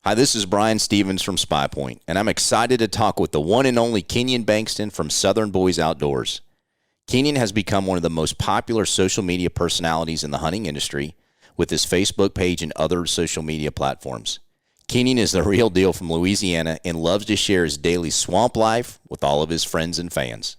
Hi, this is Brian Stevens from SPYPOINT, and I'm excited to talk with the one and only Kinion Bankston from Southern Boyz Outdoors. Kinion has become one of the most popular social media personalities in the hunting industry with his Facebook page and other social media platforms. Kinion is the real deal from Louisiana and loves to share his daily swamp life with all of his friends and fans.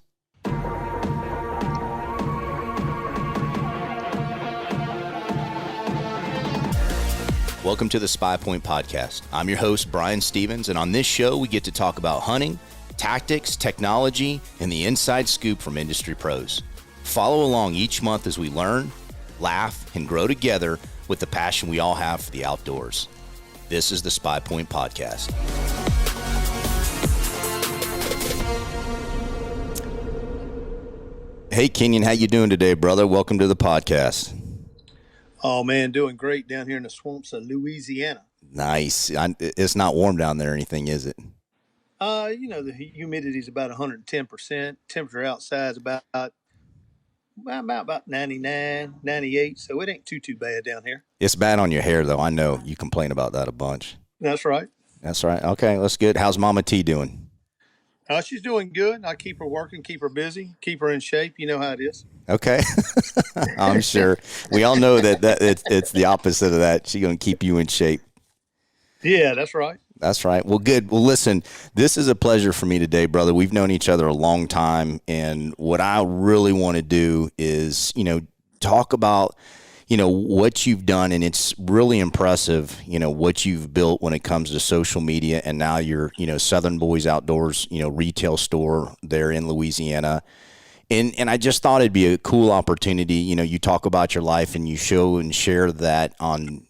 Welcome to the SPYPOINT Podcast. I'm your host, Brian Stevens, and on this show, we get to talk about hunting, tactics, technology, and the inside scoop from industry pros. Follow along each month as we learn, laugh, and grow together with the passion we all have for the outdoors. This is the SPYPOINT Podcast. Hey, Kinion, how you doing today, brother? Welcome to the podcast. Oh, man, doing great down here in the swamps of Louisiana. Nice. It's not warm down there or anything, is it? The humidity is about 110%. Temperature outside is about 99, 98, so it ain't too bad down here. It's bad on your hair, though. I know you complain about that a bunch. That's right. That's right. Okay, that's good. How's Mama T doing? She's doing good. I keep her working, keep her busy, keep her in shape. You know how it is. Okay. I'm sure. We all know that it's the opposite of that. She's going to keep you in shape. Yeah, that's right. That's right. Well, good. Well, listen, this is a pleasure for me today, brother. We've known each other a long time, and what I really want to do is, talk about, what you've done, and it's really impressive, what you've built when it comes to social media, and now you're, Southern Boyz Outdoors, retail store there in Louisiana. And I just thought it'd be a cool opportunity. You talk about your life and you show and share that on,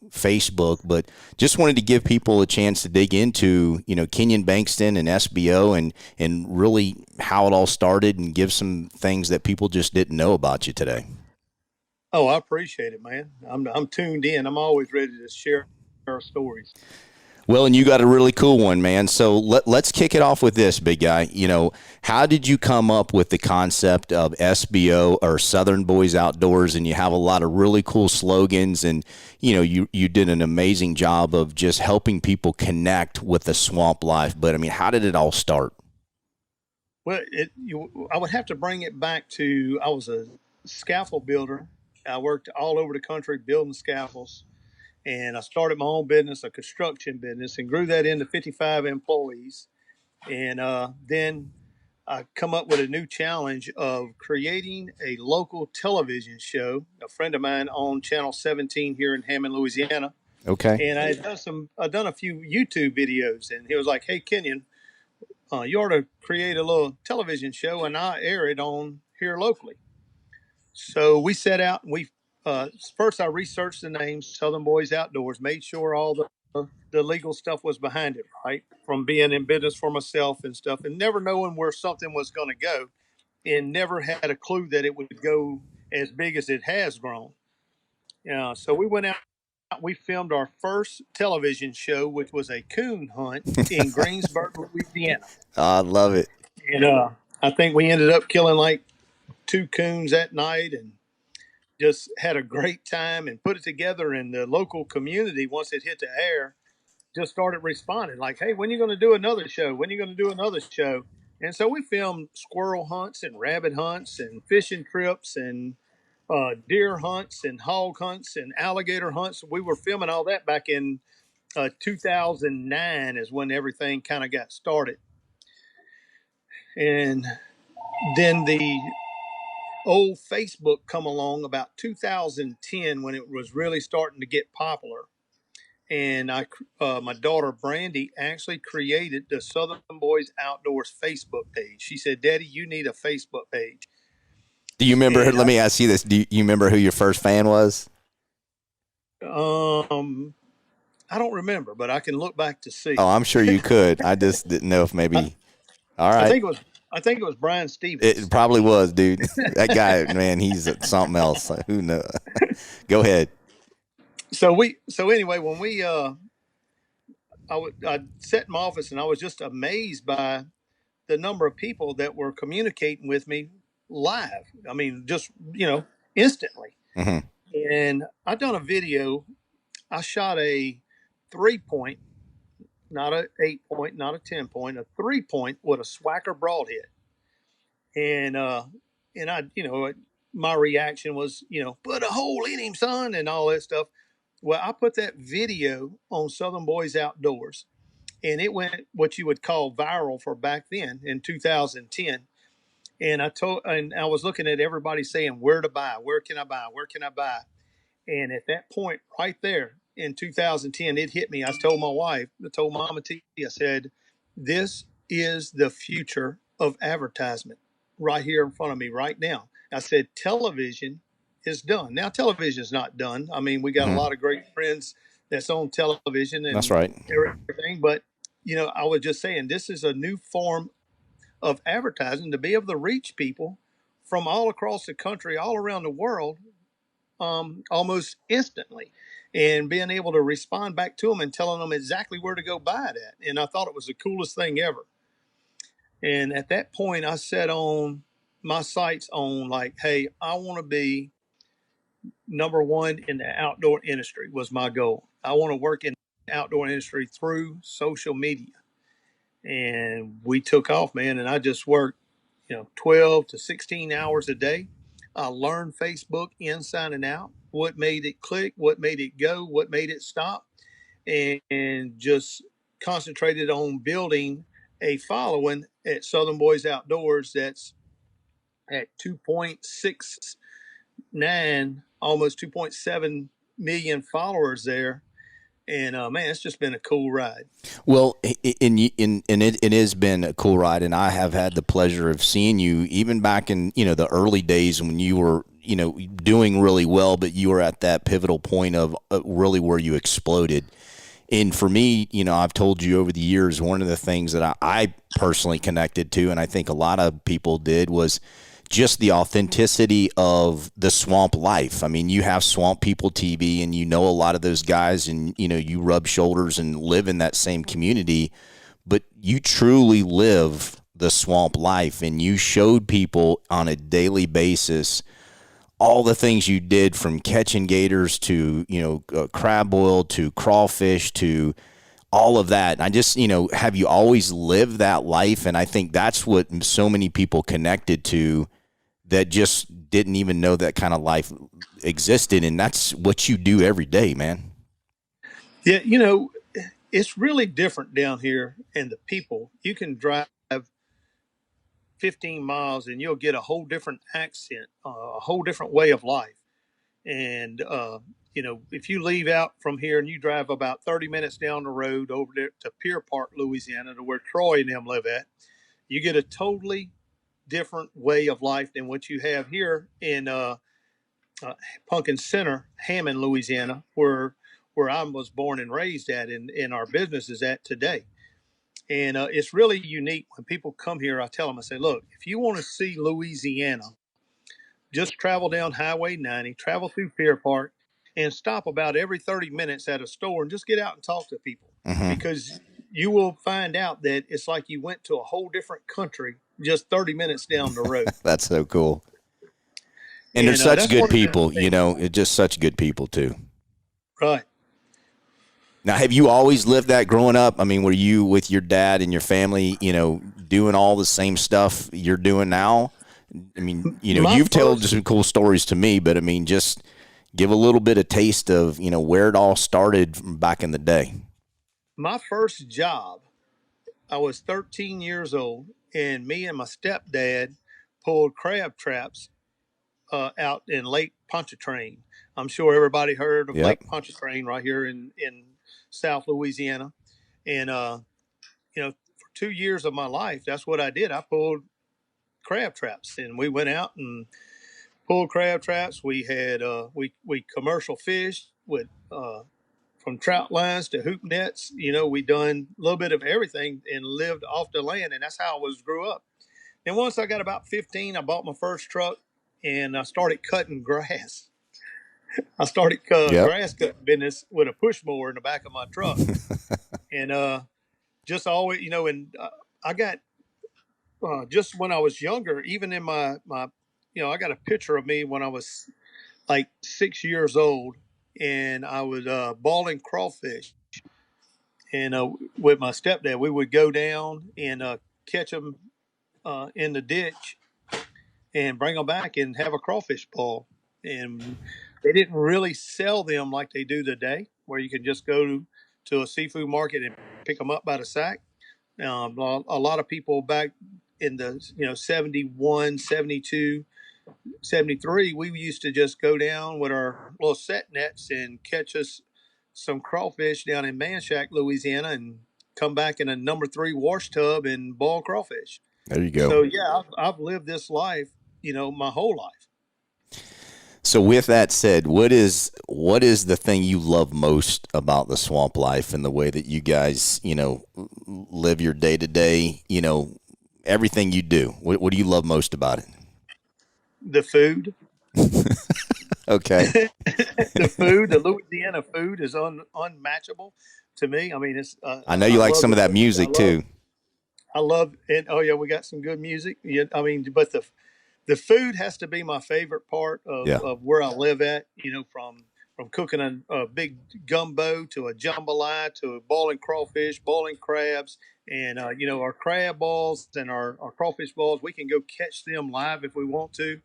Facebook, but just wanted to give people a chance to dig into, Kinion Bankston and SBO and really how it all started and give some things that people just didn't know about you today. Oh, I appreciate it, man. I'm tuned in. I'm always ready to share our stories. Well, and you got a really cool one, man. So let's kick it off with this, big guy. How did you come up with the concept of SBO or Southern Boyz Outdoors? And you have a lot of really cool slogans, and you did an amazing job of just helping people connect with the swamp life. But I mean, how did it all start? Well, I would have to bring it back to I was a scaffold builder. I worked all over the country building scaffolds. And I started my own business, a construction business, and grew that into 55 employees. And then I come up with a new challenge of creating a local television show. A friend of mine on Channel 17 here in Hammond, Louisiana. Okay. And I'd done a few YouTube videos, and he was like, "Hey, Kinion, you ought to create a little television show, and I air it on here locally." So we set out, and first I researched the name Southern Boyz Outdoors, made sure all the legal stuff was behind it, right? From being in business for myself and stuff, and never knowing where something was going to go, and never had a clue that it would go as big as it has grown. So we went out, we filmed our first television show, which was a coon hunt in Greensburg, Louisiana. I love it. And I think we ended up killing like 2 coons that night, and just had a great time and put it together. In the local community, once it hit the air, just started responding like, "Hey, when are you going to do another show? When are you going to do another show?" And so we filmed squirrel hunts and rabbit hunts and fishing trips and deer hunts and hog hunts and alligator hunts. We were filming all that back in 2009 is when everything kind of got started. And then the old Facebook come along about 2010 when it was really starting to get popular. And my daughter Brandy actually created the Southern Boyz Outdoors Facebook page. She said, "Daddy, you need a Facebook page." Do you remember? Let me ask you this: do you remember who your first fan was? I don't remember, but I can look back to see. Oh, I'm sure you could. I just didn't know if maybe. All right. I think it was Brian Stevens. It probably was, dude. That guy, man, he's something else. Who knows? Go ahead. So anyway, when we I sat in my office and I was just amazed by the number of people that were communicating with me live. I mean, just instantly. Mm-hmm. And I done a video. I shot a 3-point not a 8-point, not a 10-point, a 3-point with a Swacker broadhead. And I, my reaction was, put a hole in him, son, and all that stuff. Well, I put that video on Southern Boyz Outdoors, and it went what you would call viral for back then in 2010. And I was looking at everybody saying, where to buy, where can I buy, where can I buy? And at that point right there in 2010, it hit me. I told my wife, I told Mama T, I said, this is the future of advertisement right here in front of me right now. I said, television is done. Now, television is not done. I mean, we got a lot of great friends that's on television and That's right. everything. But, I was just saying, this is a new form of advertising to be able to reach people from all across the country, all around the world, almost instantly, and being able to respond back to them and telling them exactly where to go buy it at. And I thought it was the coolest thing ever. And at that point, I set on my sights on like, hey, I want to be number one in the outdoor industry was my goal. I want to work in the outdoor industry through social media. And we took off, man. And I just worked, 12 to 16 hours a day. I learned Facebook inside and out, what made it click, what made it go, what made it stop, and just concentrated on building a following at Southern Boyz Outdoors that's at 2.69, almost 2.7 million followers there. And man, it's just been a cool ride. Well, it has been a cool ride, and I have had the pleasure of seeing you even back in the early days when you were doing really well, but you were at that pivotal point of really where you exploded. And for me, I've told you over the years, one of the things that I personally connected to, and I think a lot of people did, was just the authenticity of the swamp life. I mean, you have Swamp People TV, and a lot of those guys, and you rub shoulders and live in that same community, but you truly live the swamp life, and you showed people on a daily basis all the things you did, from catching gators to crab boil to crawfish to all of that. And I just have you always lived that life? And I think that's what so many people connected to that just didn't even know that kind of life existed. And that's what you do every day, man. Yeah, it's really different down here. And the people, you can drive 15 miles and you'll get a whole different accent, a whole different way of life. And, if you leave out from here and you drive about 30 minutes down the road over there to Pier Park, Louisiana, to where Troy and them live at, you get a totally different way of life than what you have here in Pumpkin Center, Hammond, Louisiana, where I was born and raised at, and our business is at today. And it's really unique when people come here. I tell them, I say, look, if you want to see Louisiana, just travel down Highway 90, travel through Pier Park, and stop about every 30 minutes at a store and just get out and talk to people. Because you will find out that it's like you went to a whole different country just 30 minutes down the road. That's so cool. And they're such good people, it's just such good people too. Right. Now, have you always lived that growing up? I mean, were you with your dad and your family, doing all the same stuff you're doing now? I mean, you've told some cool stories to me, but I mean, just give a little bit of taste of, where it all started from back in the day. My first job, I was 13 years old, and me and my stepdad pulled crab traps out in Lake Pontchartrain. I'm sure everybody heard of Lake Pontchartrain right here in South Louisiana. And, for 2 years of my life, that's what I did. I pulled crab traps, and we went out and pulled crab traps. We had we commercial fished with from trout lines to hoop nets. We done a little bit of everything and lived off the land, and that's how I grew up. And once I got about 15, I bought my first truck, and I started cutting grass. I started grass cutting business with a push mower in the back of my truck, and just always, and I got just when I was younger, even in my I got a picture of me when I was like 6 years old, and I was balling crawfish, And with my stepdad, we would go down and catch them in the ditch and bring them back and have a crawfish boil. And they didn't really sell them like they do today, where you can just go to a seafood market and pick them up by the sack. A lot of people back in the 71, 72, 73, we used to just go down with our little set nets and catch us some crawfish down in Manchac, Louisiana, and come back in a number 3 wash tub and boil crawfish. There you go. So yeah, I've lived this life, my whole life. So with that said, what is the thing you love most about the swamp life and the way that you guys, live your day to day, everything you do? What do you love most about it? The food. Okay. The Louisiana food is unmatchable to me. I mean, it's. I know you like some of that music too. I love it. Oh yeah, we got some good music. Yeah, I mean, but the food has to be my favorite part of where I live at. From cooking a big gumbo to a jambalaya to boiling crawfish, boiling crabs, and our crab balls and our crawfish balls. We can go catch them live if we want to.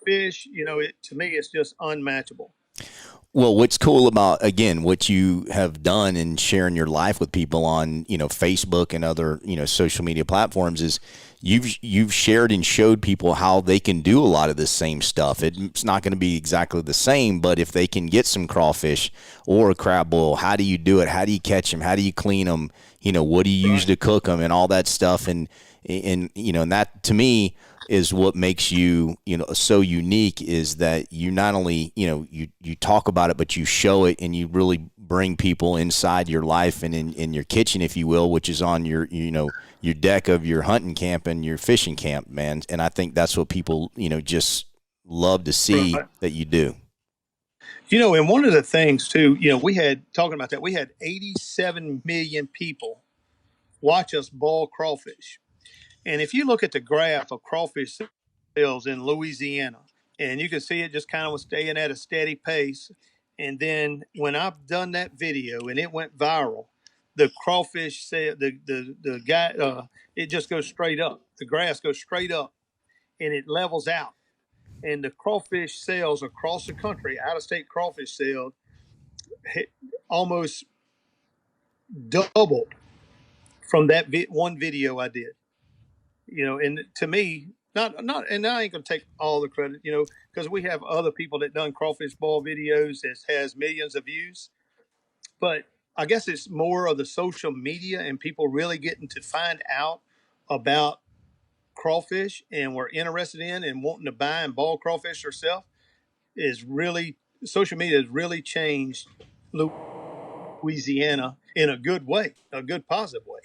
Fish, to me, it's just unmatchable. Well, what's cool about, again, what you have done and sharing your life with people on, Facebook and other, social media platforms is you've shared and showed people how they can do a lot of this same stuff. It's not going to be exactly the same, but if they can get some crawfish or a crab boil, how do you do it? How do you catch them? How do you clean them? What do you use to cook them and all that stuff? And that to me is what makes you, so unique, is that you not only, you talk about it, but you show it and you really bring people inside your life and in your kitchen, if you will, which is on your, your deck of your hunting camp and your fishing camp, man. And I think that's what people, just love to see that you do. And one of the things too, we had 87 million people watch us boil crawfish. And if you look at the graph of crawfish sales in Louisiana, and you can see it just kind of was staying at a steady pace. And then when I've done that video and it went viral, the crawfish sale, the guy, it just goes straight up. The grass goes straight up and it levels out. And the crawfish sales across the country, out-of-state crawfish sales, almost doubled from that one video I did. And to me, not, and I ain't gonna take all the credit, because we have other people that done crawfish ball videos that has millions of views. But I guess it's more of the social media and people really getting to find out about crawfish and were interested in and wanting to buy and ball crawfish herself. Social media has really changed Louisiana in a good way, a good positive way.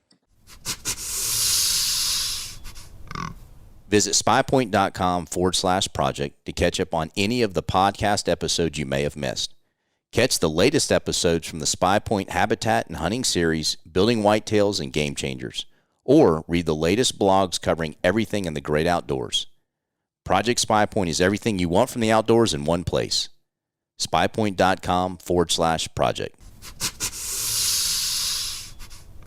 Visit spypoint.com/project to catch up on any of the podcast episodes you may have missed. Catch the latest episodes from the SPYPOINT Habitat and Hunting Series, Building Whitetails and GameChangers, or read the latest blogs covering everything in the great outdoors. Project SPYPOINT is everything you want from the outdoors in one place. spypoint.com/project.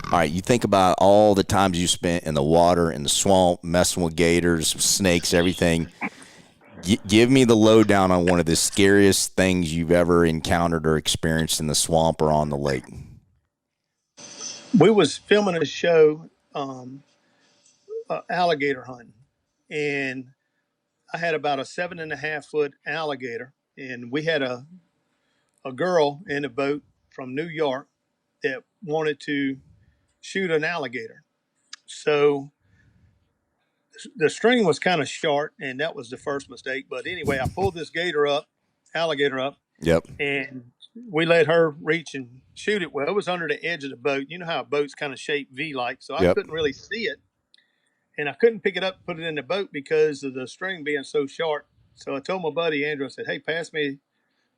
All right, you think about all the times you spent in the water, in the swamp, messing with gators, snakes, everything. Give me the lowdown on one of the scariest things you've ever encountered or experienced in the swamp or on the lake. We was filming a show, alligator hunting, and I had about a 7.5-foot alligator, and we had a girl in a boat from New York that wanted to shoot an alligator. So the string was kind of short, and that was the first mistake. But anyway, I pulled this alligator up. Yep. And we let her reach and shoot it. Well, it was under the edge of the boat. You know how a boat's kind of shaped V-like, so I couldn't really see it. And I couldn't pick it up and put it in the boat because of the string being so short. So I told my buddy Andrew, I said, hey, pass me a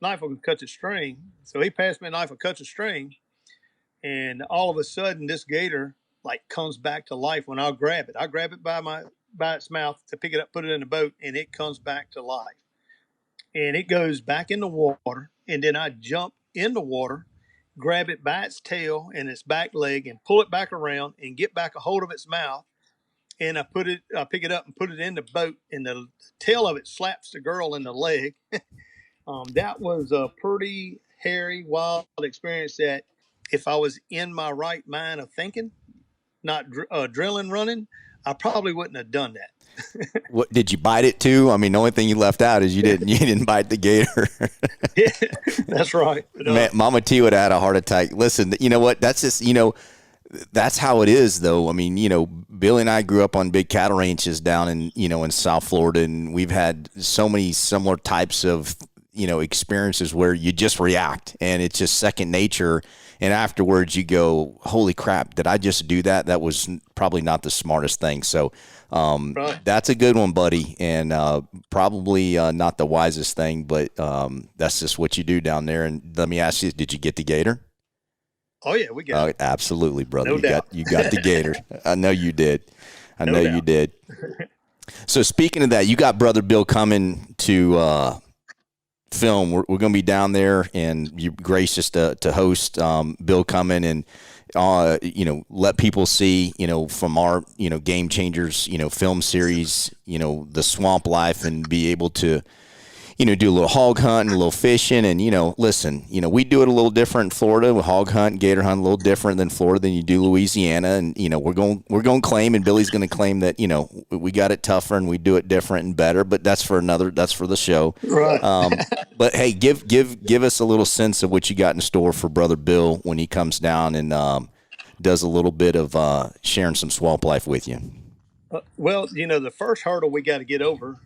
knife, I can cut the string. So he passed me a knife, I cut the string. And all of a sudden, this gator comes back to life when I grab it. I grab it by its mouth to pick it up, put it in the boat, and it comes back to life. And it goes back in the water, and then I jump in the water, grab it by its tail and its back leg and pull it back around and get back a hold of its mouth. And I pick it up and put it in the boat, and the tail of it slaps the girl in the leg. That was a pretty hairy, wild experience that if I was in my right mind of thinking, not drilling, running, I probably wouldn't have done that. What did you bite it too? I mean, the only thing you left out is you didn't bite the gator. Yeah, that's right. But, Man, Mama T would have had a heart attack. Listen, you know what? That's just, that's how it is, though. I mean, Billy and I grew up on big cattle ranches down in, in South Florida, and we've had so many similar types of, experiences where you just react, and it's just second nature. And afterwards, you go, "Holy crap! Did I just do that? That was probably not the smartest thing." So, right. That's a good one, buddy, and probably not the wisest thing, but that's just what you do down there. And let me ask you: did you get the gator? Oh yeah, we got it. Absolutely, brother. No you doubt. got the gator. I know you did. No doubt. You did. So speaking of that, you got Brother Bill coming to film. We're going to be down there, and you're gracious to host Bill coming and let people see from our GameChangers film series the swamp life, and be able to do a little hog hunting, a little fishing. And, listen, we do it a little different in Florida. We hog hunt, gator hunt a little different than Florida than you do Louisiana. And, we're going to claim, and Billy's going to claim that, we got it tougher and we do it different and better, but that's for the show. Right. But hey, give us a little sense of what you got in store for Brother Bill when he comes down and does a little bit of sharing some swamp life with you. Well, the first hurdle we got to get over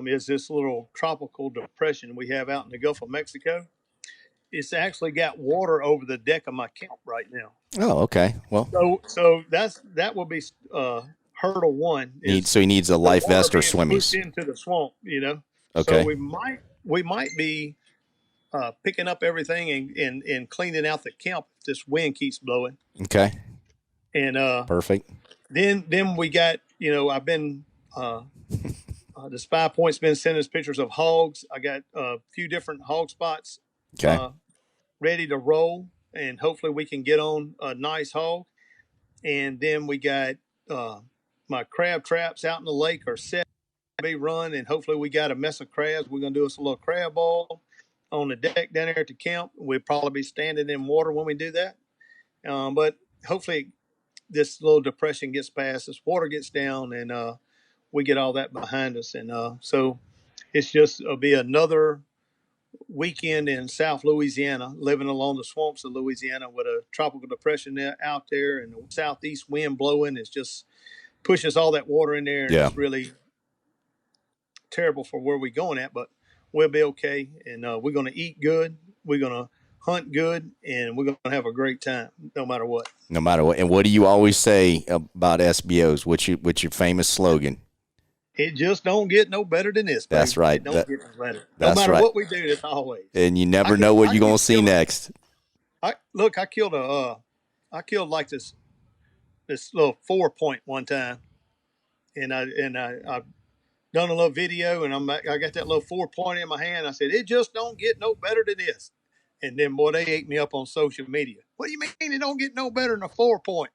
is this little tropical depression we have out in the Gulf of Mexico. It's actually got water over the deck of my camp right now. Oh, okay. Well, so that will be hurdle one. So he needs a life vest or swimmies into the swamp. Okay. So we might be picking up everything and cleaning out the camp if this wind keeps blowing. Okay. And perfect. Then we got I've been. The SPYPOINT's been sending us pictures of hogs. I got a few different hog spots ready to roll, and hopefully we can get on a nice hog. And then we got my crab traps out in the lake are set to be run, and hopefully we got a mess of crabs. We're going to do us a little crab boil on the deck down there at the camp. We'll probably be standing in water when we do that. But hopefully this little depression gets past, this water gets down, and we get all that behind us. And so it's just be another weekend in South Louisiana, living along the swamps of Louisiana with a tropical depression out there, and the southeast wind blowing. It's just pushes all that water in there, and it's really terrible for where we're going at, but we'll be okay. And we're going to eat good. We're going to hunt good, and we're going to have a great time no matter what. No matter what. And what do you always say about SBOs? What's your famous slogan? It just don't get no better than this. Baby. That's right. It don't get no better. No matter what we do, it's always. And you never know what you're going to see next. I killed like this little 4-point one time, and I done a little video, and I got that little 4-point in my hand. I said, it just don't get no better than this. And then, boy, they ate me up on social media. What do you mean it don't get no better than a 4-point?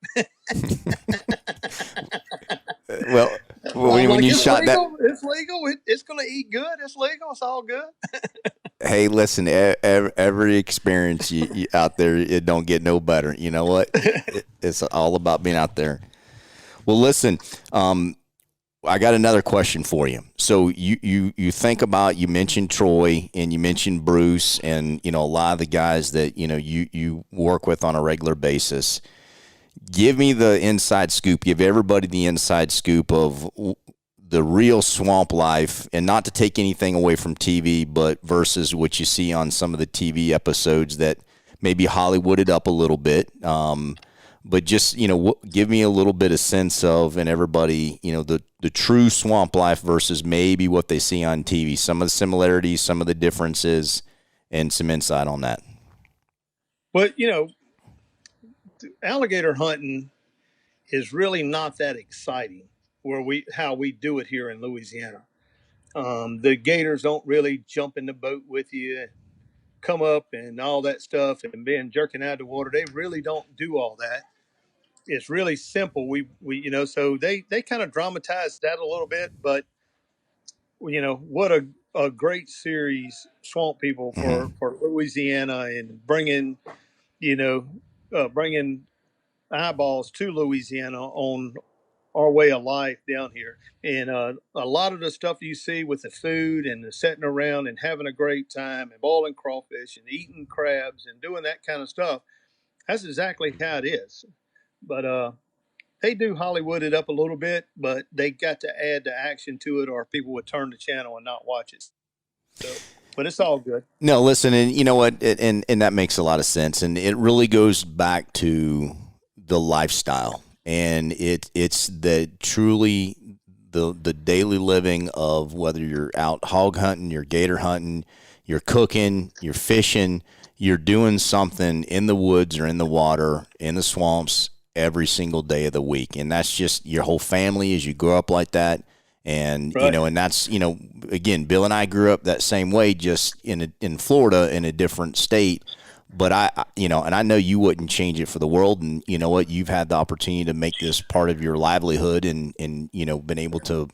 Well, when you shot legal, that, it's legal. It's going to eat good. It's legal. It's all good. Hey, listen, every experience you out there, it don't get no better. You know what? It's all about being out there. Well, listen, I got another question for you. So you think about, you mentioned Troy and you mentioned Bruce and, a lot of the guys that, you work with on a regular basis. Give me the inside scoop. Give everybody the inside scoop of the real swamp life, and not to take anything away from TV, but versus what you see on some of the TV episodes that maybe Hollywooded up a little bit. But just, give me a little bit of sense of, and everybody, the true swamp life versus maybe what they see on TV, some of the similarities, some of the differences, and some insight on that. But, alligator hunting is really not that exciting how we do it here in Louisiana. The gators don't really jump in the boat with you. come up and all that stuff and being jerking out of the water. They really don't do all that. It's really simple. So they kind of dramatize that a little bit, but what a great series, Swamp People Mhm. for Louisiana, and bringing eyeballs to Louisiana on our way of life down here. And a lot of the stuff you see with the food and the sitting around and having a great time and boiling crawfish and eating crabs and doing that kind of stuff, that's exactly how it is. But they do Hollywood it up a little bit, but they got to add the action to it, or people would turn the channel and not watch it. So, but it's all good. No, listen, and you know what, and that makes a lot of sense, and it really goes back to the lifestyle, and it's the truly the daily living of whether you're out hog hunting, you're gator hunting, you're cooking, you're fishing, you're doing something in the woods or in the water, in the swamps every single day of the week, and that's just your whole family as you grow up like that. And, Right. and that's, again, Bill and I grew up that same way, just in Florida in a different state. But and I know you wouldn't change it for the world. And you know what, you've had the opportunity to make this part of your livelihood and been able to,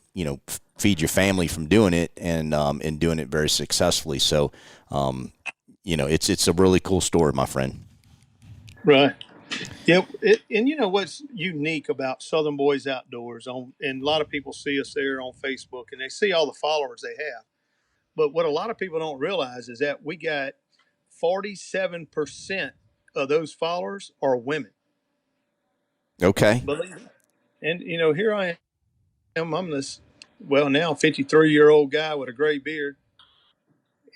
feed your family from doing it and doing it very successfully. So, it's a really cool story, my friend. Right. Yeah, and you know what's unique about Southern Boyz Outdoors and a lot of people see us there on Facebook and they see all the followers they have. But what a lot of people don't realize is that we got 47% of those followers are women. Okay. Believe it. And here I am. I'm this now 53-year-old guy with a gray beard,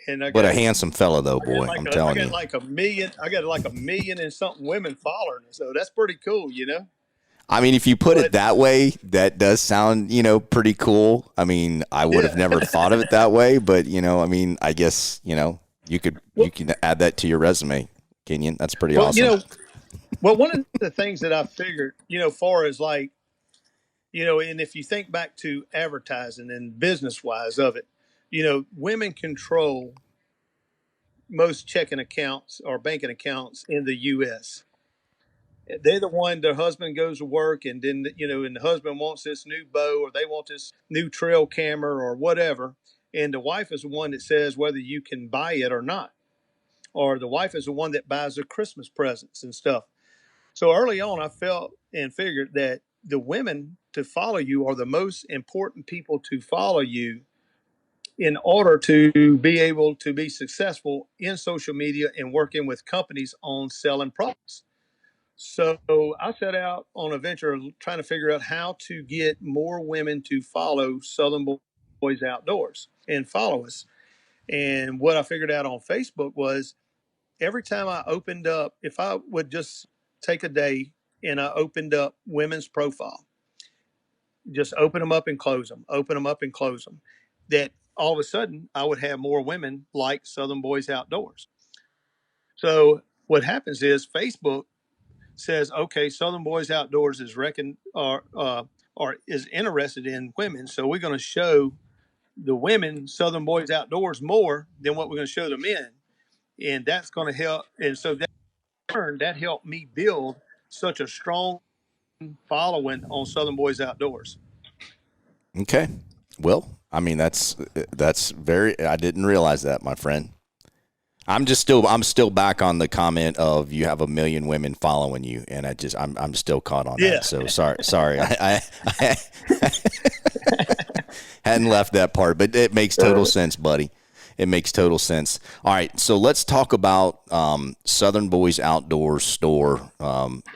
and But a handsome fella, though, boy, I'm I telling got you. like a million. I got like a million and something women following me. So that's pretty cool. I mean, if you put it But that way, that does sound, pretty cool. I mean, I would have yeah. never thought of it that way, but I mean, I guess, you Well, can add that to your resume, Kenyon. That's pretty well, awesome. one of the things that I figured, far as like, and if you think back to advertising and business wise of it, women control most checking accounts or banking accounts in the U.S. They're the one, their husband goes to work and then, and the husband wants this new bow or they want this new trail camera or whatever. And the wife is the one that says whether you can buy it or not. Or the wife is the one that buys the Christmas presents and stuff. So early on, I felt and figured that the women to follow you are the most important people to follow you in order to be able to be successful in social media and working with companies on selling products. So I set out on a venture trying to figure out how to get more women to follow Southern Boyz Outdoors and follow us. And what I figured out on Facebook was every time I opened up, if I would just take a day and I opened up women's profile, just open them up and close them, open them up and close them, that all of a sudden I would have more women like Southern Boyz Outdoors. So what happens is Facebook says, okay, Southern Boyz Outdoors is or is interested in women, so we're going to show the women Southern Boyz Outdoors more than what we're going to show the men, and that's going to help. And so that helped me build such a strong following on Southern Boyz Outdoors. Okay. Well, I mean, that's very, I didn't realize that, my friend. I'm still back on the comment of you have a million women following you, and I'm still caught on Yeah. that. So sorry, I hadn't left that part, but it makes total sense, buddy. It makes total sense. All right, so let's talk about Southern Boyz Outdoors store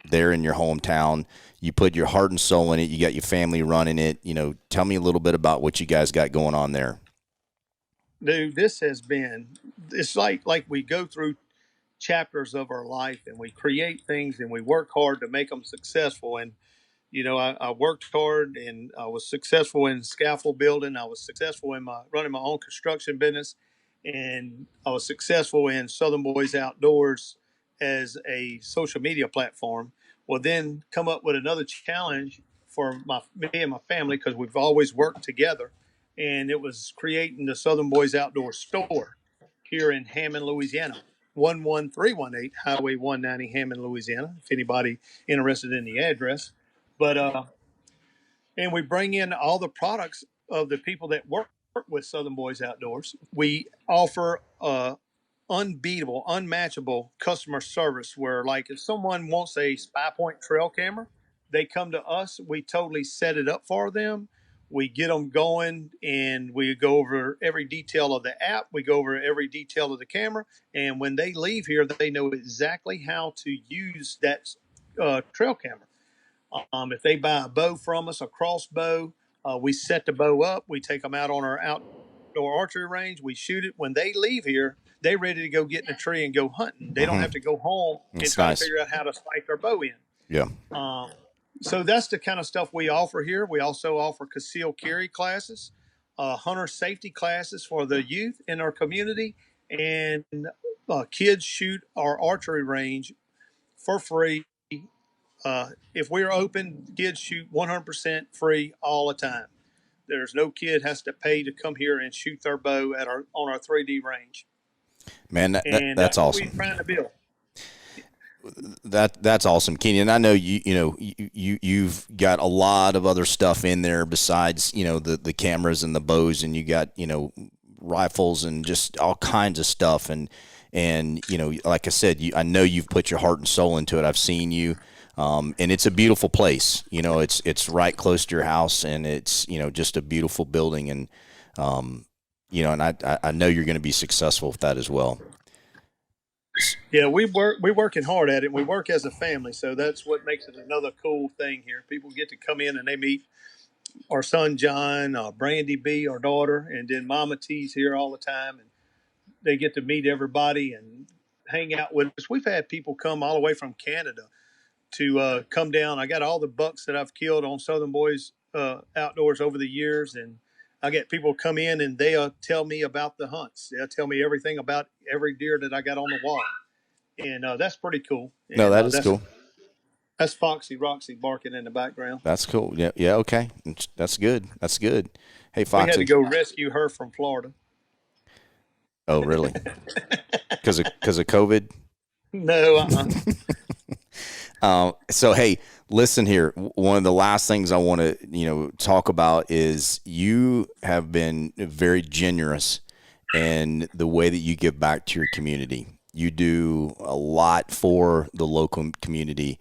there in your hometown. You put your heart and soul in it. You got your family running it. Tell me a little bit about what you guys got going on there. Dude, it's like we go through chapters of our life and we create things and we work hard to make them successful. And I worked hard and I was successful in scaffold building. I was successful in my running my own construction business, and I was successful in Southern Boyz Outdoors as a social media platform. Well, then come up with another challenge for me and my family because we've always worked together, and it was creating the Southern Boyz Outdoor store. here in Hammond, Louisiana. 11318 Highway 190, Hammond, Louisiana, if anybody interested in the address. But and we bring in all the products of the people that work with Southern Boyz Outdoors. We offer unbeatable, unmatchable customer service where, like, if someone wants a SPYPOINT trail camera, they come to us. We totally set it up for them. We get them going, and we go over every detail of the app. We go over every detail of the camera. And when they leave here, they know exactly how to use that trail camera. If they buy a bow from us, a crossbow, we set the bow up. We take them out on our outdoor archery range. We shoot it. When they leave here, they're ready to go get in a tree and go hunting. They don't have to go home and try to figure out how to sight their bow in. Yeah. So that's the kind of stuff we offer here. We also offer concealed carry classes, hunter safety classes for the youth in our community, and kids shoot our archery range for free. If we're open, kids shoot 100% free all the time. There's no kid has to pay to come here and shoot their bow at on our 3D range. Man, that's awesome. What we're trying to build. That's awesome, Kinion. I know you've got a lot of other stuff in there besides the cameras and the bows, and you got rifles and just all kinds of stuff. And like I said, I know you've put your heart and soul into it. I've seen you, and it's a beautiful place. It's right close to your house, and it's just a beautiful building, and and I know you're going to be successful with that as well. Yeah, we're working hard at it. We work as a family, so that's what makes it another cool thing here. People get to come in and they meet our son John, Brandy B, our daughter, and then Mama T's here all the time, and they get to meet everybody and hang out with us. We've had people come all the way from Canada to come down. I got all the bucks that I've killed on Southern Boyz Outdoors over the years, and I get people come in and they'll tell me about the hunts. They'll tell me everything about every deer that I got on the wall. And that's pretty cool. And, no, that is cool. That's Foxy Roxy barking in the background. That's cool. Yeah, okay. That's good. That's good. Hey, Foxy. We had to go rescue her from Florida. Oh, really? Because of COVID? No, So, hey, listen here. One of the last things I want to, talk about is you have been very generous in the way that you give back to your community. You do a lot for the local community.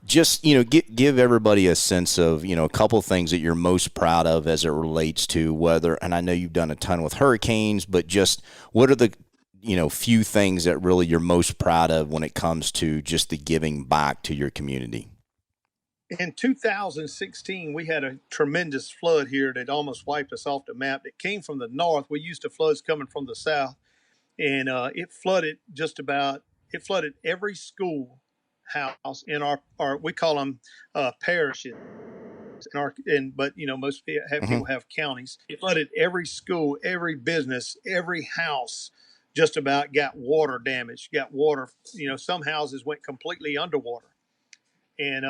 Just, give everybody a sense of, a couple of things that you're most proud of as it relates to whether, and I know you've done a ton with hurricanes, but just what are the few things that really you're most proud of when it comes to just the giving back to your community? In 2016, we had a tremendous flood here that almost wiped us off the map. It came from the north. We're used to floods coming from the south, and it flooded every school house in our we call them parishes. But most people have counties. It flooded every school, every business, every house. Just about got water damage. Got water. Some houses went completely underwater, and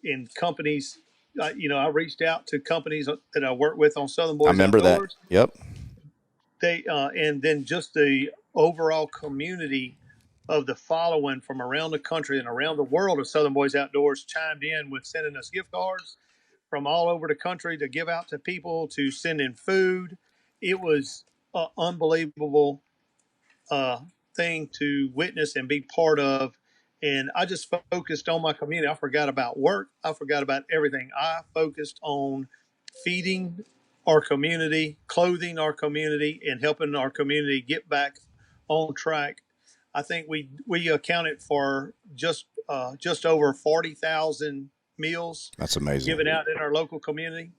in companies, I reached out to companies that I work with on Southern Boyz. I remember Outdoors. that. Yep. They and then just the overall community of the following from around the country and around the world of Southern Boyz Outdoors chimed in with sending us gift cards from all over the country to give out to people, to send in food. It was unbelievable thing to witness and be part of. And I just focused on my community. I forgot about work. I forgot about everything. I focused on feeding our community, clothing our community, and helping our community get back on track. I think we accounted for just over 40,000 meals. That's amazing. Given out in our local community.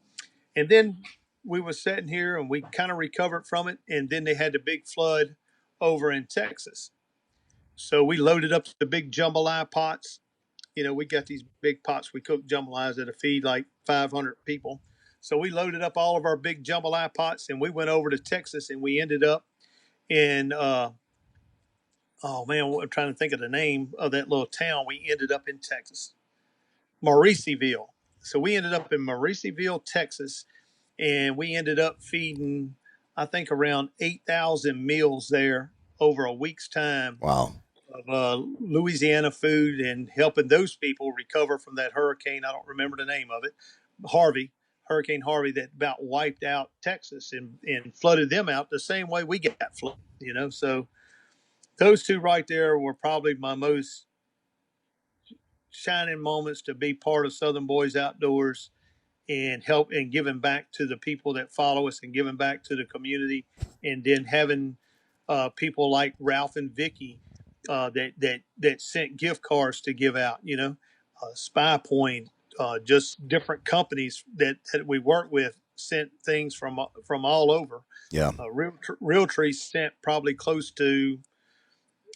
And then we were sitting here and we kind of recovered from it. And then they had the big flood over in Texas. So we loaded up the big jambalaya pots. We got these big pots. We cook jambalayas that'll feed like 500 people. So we loaded up all of our big jambalaya pots and we went over to Texas, and we ended up in, I'm trying to think of the name of that little town. We ended up in Texas, Mauriceville. So we ended up in Mauriceville, Texas, and we ended up feeding I think, around 8,000 meals there over a week's time. Wow. Of Louisiana food and helping those people recover from that hurricane. I don't remember the name of it. Hurricane Harvey, that about wiped out Texas and flooded them out the same way we got flooded, So those two right there were probably my most shining moments to be part of Southern Boyz Outdoors and help and giving back to the people that follow us and giving back to the community. And then having people like Ralph and Vicky that sent gift cards to give out, SPYPOINT, just different companies that we work with sent things from all over. Yeah. Realtree sent probably close to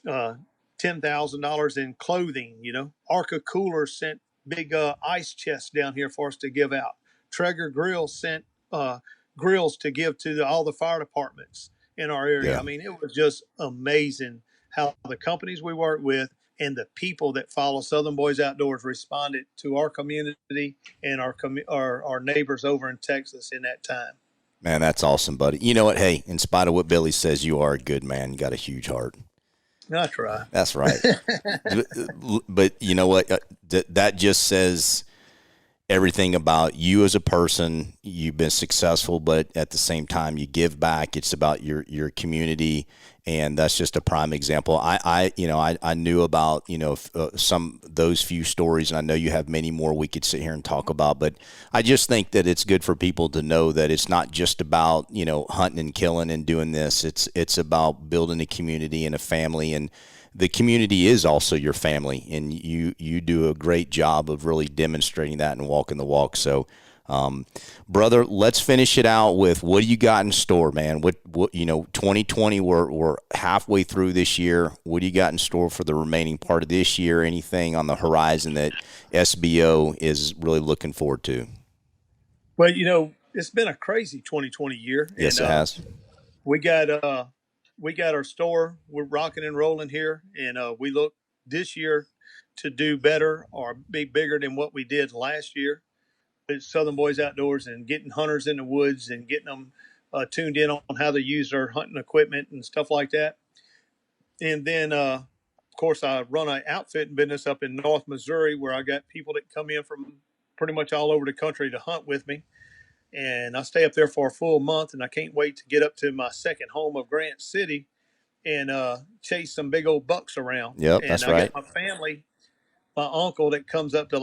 $10,000 in clothing. Arca Cooler sent big ice chests down here for us to give out. Traeger Grill sent grills to give to all the fire departments in our area. Yeah. I mean, it was just amazing how the companies we work with and the people that follow Southern Boyz Outdoors responded to our community and our neighbors over in Texas in that time. Man, that's awesome, buddy. You know what? Hey, in spite of what Billy says, you are a good man. You got a huge heart. I try. That's right. But you know what? That just says everything about you as a person. You've been successful, but at the same time, you give back. It's about your community, and that's just a prime example. I knew about some those few stories, and I know you have many more we could sit here and talk about. But I just think that it's good for people to know that it's not just about hunting and killing and doing this. It's about building a community and a family, and the community is also your family, and you do a great job of really demonstrating that and walking the walk. So, brother, let's finish it out with what do you got in store, man? What 2020, we're halfway through this year. What do you got in store for the remaining part of this year? Anything on the horizon that SBO is really looking forward to? Well, it's been a crazy 2020 year. Yes, it has. We got our store. We're rocking and rolling here, and we look this year to do better or be bigger than what we did last year with Southern Boyz Outdoors and getting hunters in the woods and getting them tuned in on how to use their hunting equipment and stuff like that. And then, of course, I run an outfitting business up in North Missouri where I got people that come in from pretty much all over the country to hunt with me. And I stay up there for a full month, and I can't wait to get up to my second home of Grant City and chase some big old bucks around. Yep, and that's I right. got my family, my uncle that came up the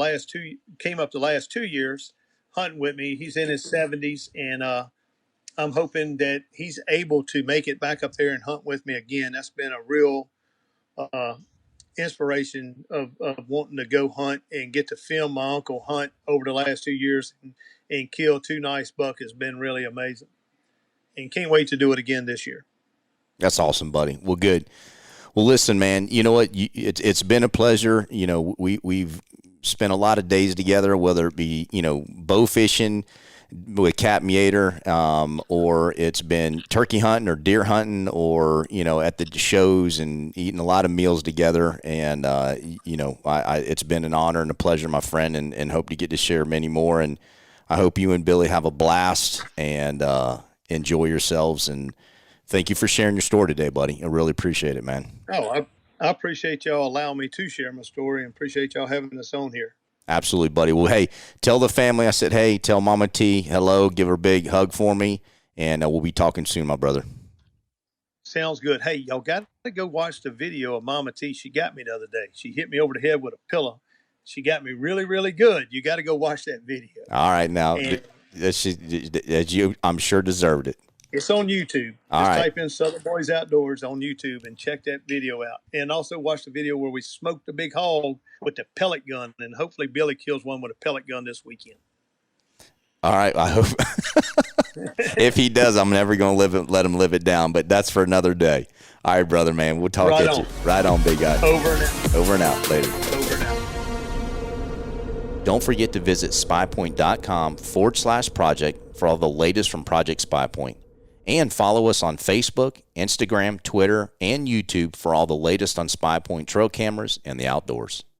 last 2 years hunting with me. He's in his 70s, and I'm hoping that he's able to make it back up there and hunt with me again. That's been a real inspiration of wanting to go hunt and get to film my uncle hunt over the last 2 years and kill two nice bucks has been really amazing. And can't wait to do it again this year. That's awesome, buddy. Well, good. Well, listen, man, you know what? It's been a pleasure. We've spent a lot of days together, whether it be, bow fishing with Cap Meader, or it's been turkey hunting or deer hunting or, at the shows and eating a lot of meals together. And, it's been an honor and a pleasure, my friend, and hope to get to share many more. And I hope you and Billy have a blast and enjoy yourselves. And thank you for sharing your story today, buddy. I really appreciate it, man. Oh, I appreciate y'all allowing me to share my story and appreciate y'all having us on here. Absolutely, buddy. Well, hey, tell the family I said, hey, tell Mama T hello, give her a big hug for me, and we'll be talking soon, my brother. Sounds good. Hey, y'all got to go watch the video of Mama T. She got me the other day. She hit me over the head with a pillow. She got me really, really good. You got to go watch that video. All right, now, you, I'm sure, deserved it. It's on YouTube. All Just right. type in Southern Boyz Outdoors on YouTube and check that video out. And also watch the video where we smoked a big hog with the pellet gun. And hopefully Billy kills one with a pellet gun this weekend. All right. I hope if he does, I'm never going to let him live it down. But that's for another day. All right, brother, man. We'll talk at you. Right on, big guy. Over and out. Over and out. Later. Over and out. Don't forget to visit spypoint.com/project for all the latest from Project SpyPoint. And follow us on Facebook, Instagram, Twitter, and YouTube for all the latest on SpyPoint trail cameras and the outdoors.